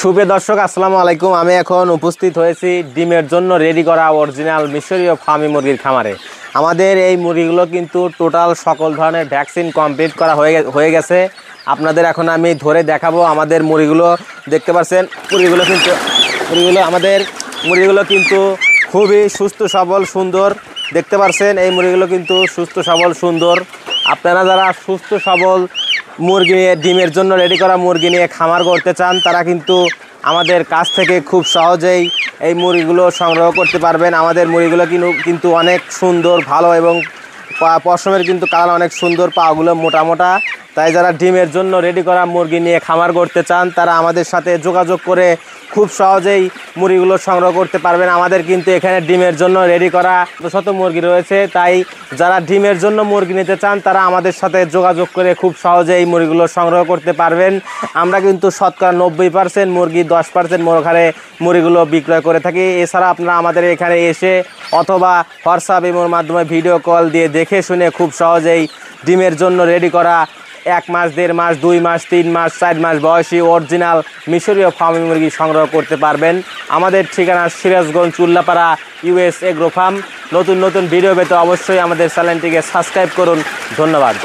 সুপ্রিয় দর্শক আসসালামু আলাইকুম। আমি এখন উপস্থিত হয়েছি ডিমের জন্য রেডি করা অরিজিনাল মিশরীয় ফার্মি মুরগির খামারে। আমাদের এই মুরগিগুলো কিন্তু টোটাল সকল ধরনের ভ্যাকসিন কমপ্লিট করা হয়ে গেছে। আপনাদের এখন আমি ধরে দেখাবো। আমাদের মুরগিগুলো দেখতে পাচ্ছেন, আমাদের মুরগিগুলো কিন্তু খুবই সুস্থ সবল সুন্দর। দেখতে পাচ্ছেন এই মুরগিগুলো কিন্তু সুস্থ সবল সুন্দর। আপনারা যারা সুস্থ সবল মুরগি নিয়ে ডিমের জন্য রেডি করা মুরগি নিয়ে খামার করতে চান, তারা কিন্তু আমাদের কাছ থেকে খুব সহজেই এই মুরগিগুলো সংগ্রহ করতে পারবেন। আমাদের মুরগিগুলো কিন্তু অনেক সুন্দর ভালো এবং পশমের কিন্তু কালার অনেক সুন্দর, পাগুলো মোটা মোটা। তাই যারা ডিমের জন্য রেডি করা মুরগি নিয়ে খামার করতে চান, তারা আমাদের সাথে যোগাযোগ করে খুব সহজেই মুরগিগুলো সংগ্রহ করতে পারবেন। আমাদের কিন্তু এখানে ডিমের জন্য রেডি করা শত মুরগি রয়েছে। তাই যারা ডিমের জন্য মুরগি নিতে চান, তারা আমাদের সাথে যোগাযোগ করে খুব সহজেই মুরগিগুলো সংগ্রহ করতে পারবেন। আমরা কিন্তু শতকরা 90% মুরগি 10% মোরঘারে মুরগিগুলো বিক্রয় করে থাকি। এছাড়া আপনারা আমাদের এখানে এসে অথবা হোয়াটসঅ্যাপ ইমোর মাধ্যমে ভিডিও কল দিয়ে দেখে শুনে খুব সহজেই ডিমের জন্য রেডি করা 1 মাস 1.5 মাস 2 মাস 3 মাস 4 মাস বয়সী অরিজিনাল মিশরীয় ফার্মি মুরগি সংগ্রহ করতে পারবেন। আমাদের ঠিকানা Sirajganj Ullapara US agro farm. নতুন নতুন ভিডিও পেতে অবশ্যই আমাদের চ্যানেলটিকে সাবস্ক্রাইব করুন। ধন্যবাদ।